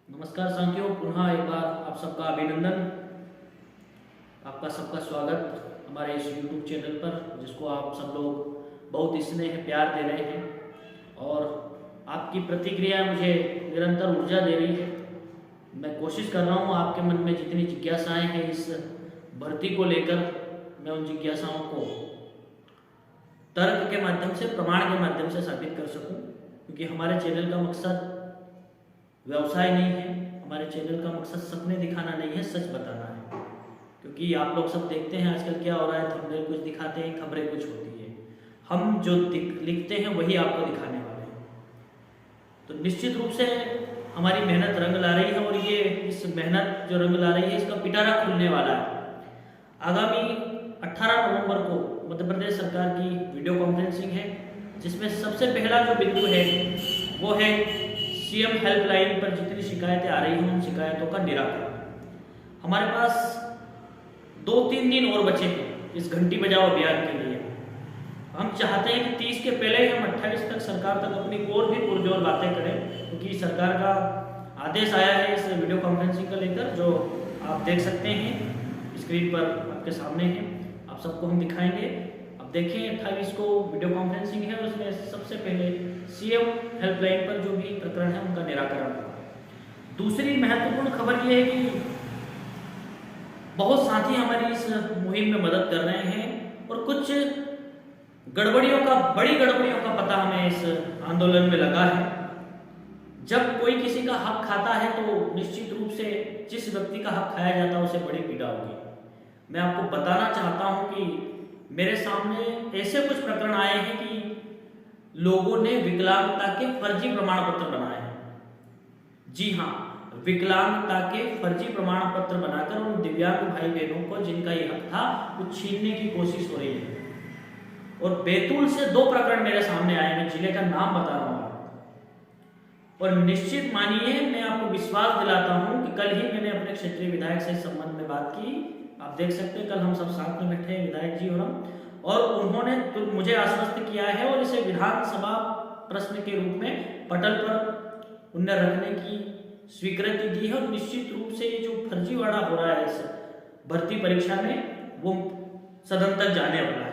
नमस्कार साथियों, पुनः एक बार आप सबका अभिनंदन। आपका सबका स्वागत हमारे इस YouTube चैनल पर, जिसको आप सब लोग बहुत स्नेह प्यार दे रहे हैं और आपकी प्रतिक्रिया मुझे निरंतर ऊर्जा दे रही है। मैं कोशिश कर रहा हूँ आपके मन में जितनी जिज्ञासाएं हैं इस भर्ती को लेकर, मैं उन जिज्ञासाओं को तर्क के माध्यम से, प्रमाण के माध्यम से साबित कर सकूं। क्योंकि हमारे चैनल का मकसद व्यवसाय नहीं है, हमारे चैनल का मकसद सपने दिखाना नहीं है, सच बताना है। क्योंकि आप लोग सब देखते हैं आजकल क्या हो रहा है, थंबनेल कुछ दिखाते हैं, खबरें कुछ होती है। हम जो लिखते हैं वही आपको दिखाने वाले हैं। तो निश्चित रूप से हमारी मेहनत रंग ला रही है और ये इस मेहनत जो रंग ला रही है इसका पिटारा खुलने वाला है। आगामी 18 नवंबर को मध्य प्रदेश सरकार की वीडियो कॉन्फ्रेंसिंग है, जिसमें सबसे पहला जो बिंदु है वो है सीएम हेल्पलाइन पर जितनी शिकायतें आ रही हैं उन शिकायतों का निराकरण। हमारे पास 2-3 दिन और बचे हैं इस घंटी बजाओ अभियान के लिए। हम चाहते हैं कि 30 के पहले ही हम 28 तक सरकार तक अपनी और भी पुरजोर बातें करें, क्योंकि सरकार का आदेश आया है इस वीडियो कॉन्फ्रेंसिंग को लेकर, जो आप देख सकते हैं स्क्रीन पर आपके सामने है। आप सबको हम दिखाएंगे। अब देखिए 28 को वीडियो कॉन्फ्रेंसिंग है और उसमें सबसे पहले सीएम हेल्पलाइन पर जो भी प्रकरण है उनका निराकरण होगा। दूसरी महत्वपूर्ण खबर यह है कि बहुत साथी हमारी इस मुहिम में मदद कर रहे हैं और कुछ बड़ी गड़बड़ियों का पता हमें इस आंदोलन में लगा है। जब कोई किसी का हक खाता है तो निश्चित रूप से जिस व्यक्ति का हक खाया जाता है उसे बड़ी पीड़ा होगी। मैं आपको बताना चाहता हूं कि मेरे सामने ऐसे कुछ प्रकरण आए हैं कि लोगों ने विकलांगता के फर्जी प्रमाण पत्र बनाए हैं। जी हाँ, विकलांगता के फर्जी प्रमाण पत्र बनाकर उन दिव्यांग भाई बहनों को जिनका ये हक था वो छीनने की कोशिश हो रही है। और बैतूल से 2 प्रकरण मेरे सामने आए, मैं जिले का नाम बता रहा हूँ। और निश्चित मानिए, मैं आपको विश्वास दिलाता हूं कि कल ही मैंने अपने क्षेत्रीय विधायक से इस संबंध में बात की। आप देख सकते हैं कल हम सब साथ में बैठे हैं, विधायक जी और हम, और उन्होंने तो मुझे आश्वस्त किया है और इसे विधानसभा प्रश्न के रूप में पटल पर उन्हें रखने की स्वीकृति दी है। और निश्चित रूप से ये जो फर्जीवाड़ा हो रहा है इस भर्ती परीक्षा में वो सदन तक जाने वाला है।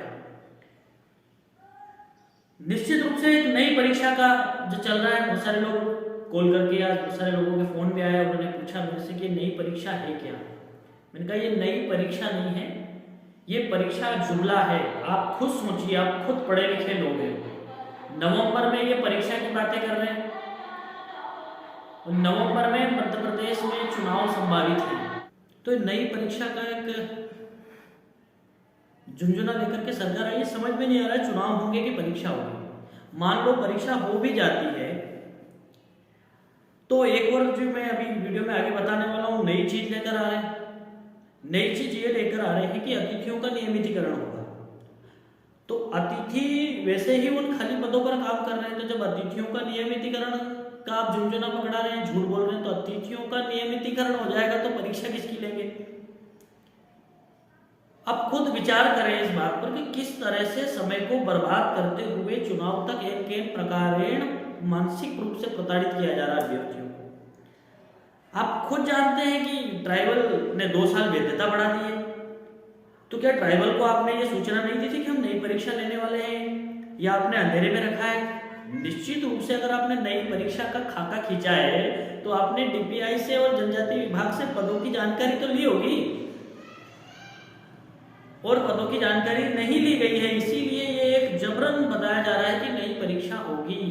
निश्चित रूप से एक नई परीक्षा का जो चल रहा है, बहुत सारे लोग कॉल करके, आज बहुत सारे लोगों के फोन पे आया, उन्होंने पूछा मेरे से कि नई परीक्षा है क्या। मैंने कहा ये नई परीक्षा नहीं है, ये परीक्षा जुमला है। आप खुद सोचिए, आप खुद पढ़े लिखे लोग हैं। नवंबर में ये परीक्षा की बातें कर रहे हैं। नवंबर में मध्य प्रदेश में चुनाव संभावित है, तो नई परीक्षा का एक झुंझुना लेकर के सरकार आई। समझ में नहीं आ रहा है चुनाव होंगे कि परीक्षा होगी। मान लो परीक्षा हो भी जाती है तो एक और जो मैं अभी वीडियो में आगे बताने वाला हूँ नई चीज लेकर आ रहे हैं। नई चीज ये लेकर आ रहे हैं कि अतिथियों का नियमितीकरण होगा। तो अतिथि वैसे ही उन खाली पदों पर काम कर रहे हैं, तो जब अतिथियों का नियमितीकरण का आप झुंझुना पकड़ा रहे हैं, झूठ बोल रहे हैं, तो अतिथियों का नियमितीकरण हो जाएगा तो परीक्षा किसकी लेंगे। अब खुद विचार करें इस बात पर कि किस तरह से समय को बर्बाद करते हुए चुनाव तक एक प्रकारेण मानसिक रूप से प्रताड़ित किया जा रहा है अभ्यर्थियों को। आप खुद जानते हैं कि ट्राइबल ने 2 साल वैधता बढ़ा दी है, तो क्या ट्राइबल को आपने ये सूचना नहीं दी थी कि हम नई परीक्षा लेने वाले हैं, या आपने अंधेरे में रखा है। निश्चित रूप से अगर आपने नई परीक्षा का खाका खींचा है तो आपने डीपीआई से और जनजाति विभाग से पदों की जानकारी तो ली होगी, और पदों की जानकारी नहीं ली गई है। इसीलिए ये एक जबरन बताया जा रहा है कि नई परीक्षा होगी।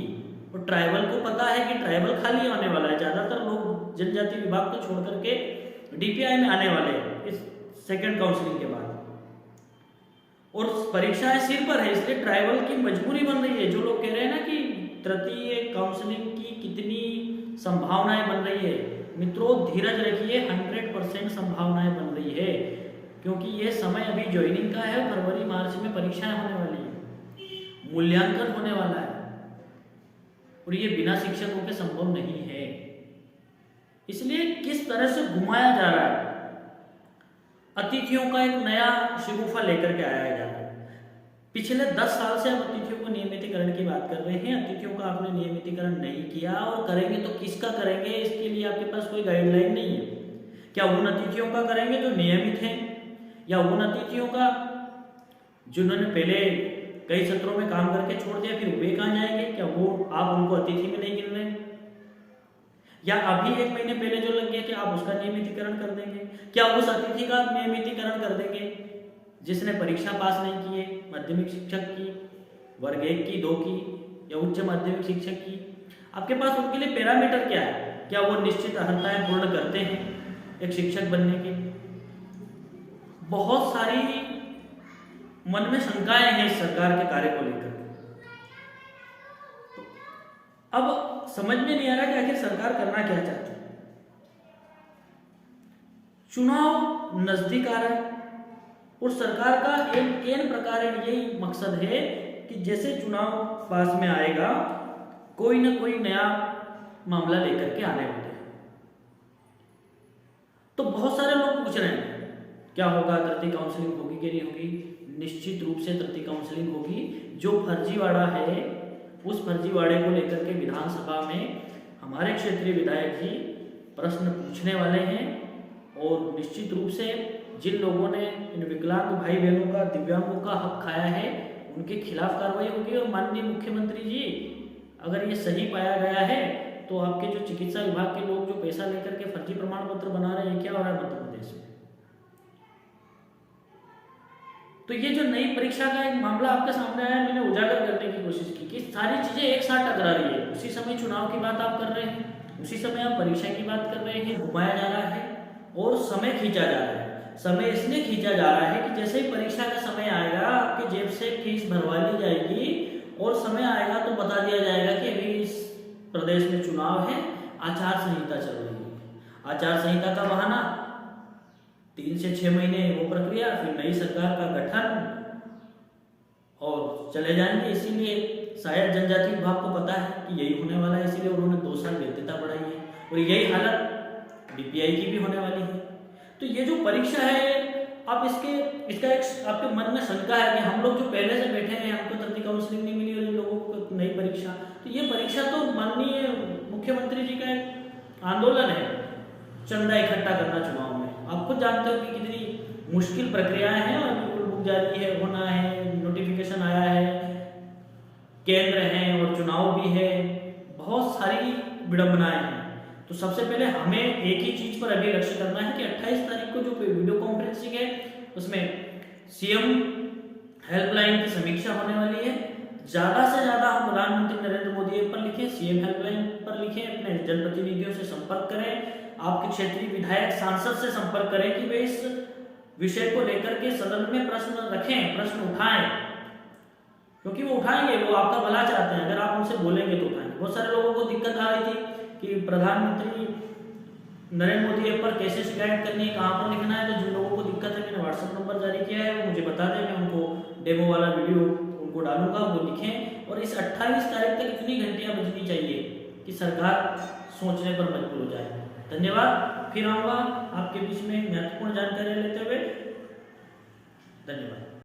और ट्राइबल को पता है कि ट्राइबल खाली होने वाला है, ज्यादातर लोग जनजाति विभाग को छोड़ करके डीपीआई में आने वाले हैं इस सेकंड काउंसलिंग के बाद। और परीक्षाएं सिर पर है, इसलिए ट्राइबल की मजबूरी बन रही है। जो लोग कह रहे हैं ना कि तृतीय काउंसलिंग की कितनी संभावनाएं बन रही है, मित्रों धीरज रखिए, 100% संभावनाएं बन रही है। क्योंकि ये समय अभी ज्वाइनिंग का है, फरवरी मार्च में परीक्षाएं होने वाली है, मूल्यांकन होने वाला है, और ये बिना शिक्षकों के संभव नहीं है। इसलिए किस तरह से घुमाया जा रहा है, अतिथियों का एक नया शिगुफा लेकर के आया जा रहा है। पिछले 10 साल से हम अतिथियों को नियमितीकरण की बात कर रहे हैं। अतिथियों का आपने नियमितीकरण नहीं किया, और करेंगे तो किसका करेंगे, इसके लिए आपके पास कोई गाइडलाइन नहीं है। क्या उन अतिथियों का करेंगे जो नियमित हैं, या उन अतिथियों का जिन्होंने पहले कई सत्रों में काम करके छोड़ दिया, फिर वे कहाँ जाएंगे? क्या वो आप उनको अतिथि में नहीं गिन रहे? या अभी 1 महीने पहले जो लग गया, क्या आप उसका नियमितीकरण कर देंगे? क्या उस अतिथि का नियमितीकरण कर देंगे जिसने परीक्षा पास नहीं की है, माध्यमिक शिक्षक की, वर्ग 1 की, 2 की, या उच्च माध्यमिक शिक्षक की? आपके पास उनके लिए पैरामीटर क्या है? क्या वो निश्चित अर्हताएं पूर्ण करते हैं एक शिक्षक बनने के? बहुत सारी मन में शंकाएं हैं इस सरकार के कार्य को लेकर। अब समझ में नहीं आ रहा कि आखिर सरकार करना क्या चाहती है। चुनाव नजदीक आ रहा है और सरकार का एक प्रकार यही मकसद है कि जैसे चुनाव पास में आएगा, कोई ना कोई नया मामला लेकर के आने होते हैं। तो बहुत सारे लोग पूछ रहे हैं क्या होगा, तृतीय काउंसलिंग होगी कि नहीं होगी? निश्चित रूप से तृतीय काउंसलिंग होगी। जो फर्जीवाड़ा है, उस फर्जीवाड़े को लेकर के विधानसभा में हमारे क्षेत्रीय विधायक जी प्रश्न पूछने वाले हैं, और निश्चित रूप से जिन लोगों ने इन विकलांग भाई बहनों का, दिव्यांगों का हक खाया है, उनके खिलाफ कार्रवाई होगी। और माननीय मुख्यमंत्री जी, अगर ये सही पाया गया है तो आपके जो चिकित्सा विभाग के लोग जो पैसा लेकर के फर्जी प्रमाण पत्र बना रहे हैं, क्या हो रहा है मध्य प्रदेश में? तो ये जो नई परीक्षा का एक मामला आपके सामने आया, मैंने उजागर करने की कोशिश की कि सारी चीजें एक साथ टकरा रही है। उसी समय चुनाव की बात आप कर रहे हैं, उसी समय आप परीक्षा की बात कर रहे हैं, घुमाया जा रहा है और समय खींचा जा रहा है। समय इसलिए खींचा जा रहा है कि जैसे ही परीक्षा का समय आएगा, आपके जेब से फीस भरवा ली जाएगी और समय आएगा तो बता दिया जाएगा कि अभी इस प्रदेश में चुनाव है, आचार संहिता चल रही है। आचार संहिता का बहाना, 3 से 6 महीने वो प्रक्रिया, फिर नई सरकार का गठन और चले जाएंगे। इसीलिए शायद जनजाति विभाग को पता है कि यही होने वाला है, इसीलिए उन्होंने 2 साल वैधता बढ़ाई है और यही हालत डीपीआई की भी होने वाली है। तो ये जो परीक्षा है, आप इसका एक आपके मन में शंका है कि हम लोग जो पहले से बैठे हैं, हमको तृतीय काउंसलिंग नहीं मिली और इन लोगों को नई परीक्षा। तो ये परीक्षा तो माननीय मुख्यमंत्री जी का एक आंदोलन है, चंदा इकट्ठा करना चुनाव में। आप खुद जानते हो कि कितनी मुश्किल प्रक्रियाएं हैं, और बिल्कुल बुक जारी है, होना है, नोटिफिकेशन आया है, केंद्र हैं और चुनाव भी है, बहुत सारी विडंबनाएं हैं। तो सबसे पहले हमें एक ही चीज पर अभी लक्ष्य करना है कि 28 तारीख को जो वीडियो कॉन्फ्रेंसिंग है, उसमें सीएम हेल्पलाइन की समीक्षा होने वाली है। ज्यादा से ज्यादा हम प्रधानमंत्री नरेंद्र मोदी पर लिखें, सीएम हेल्पलाइन पर लिखें, अपने जनप्रतिनिधियों से संपर्क करें, आपके क्षेत्रीय विधायक सांसद से संपर्क करें कि वे इस विषय को लेकर के सदन में प्रश्न रखें, प्रश्न उठाएं, क्योंकि वो उठाएंगे, वो आपका भला चाहते हैं। अगर आप उनसे बोलेंगे तो उठाएंगे। बहुत सारे लोगों को दिक्कत आ रही थी कि प्रधानमंत्री नरेंद्र मोदी ऐप पर कैसे शिकायत करनी है, कहाँ पर लिखना है। तो जिन लोगों को दिक्कत है, मैंने व्हाट्सएप नंबर जारी किया है, वो मुझे बता दें, मैं उनको डेमो वाला वीडियो उनको डालूंगा, वो लिखें। और इस 28 तारीख तक इतनी घंटियां बजनी चाहिए कि सरकार सोचने पर मजबूर हो जाए। धन्यवाद। फिर आऊँगा आपके बीच में महत्वपूर्ण जानकारी लेते हुए। धन्यवाद।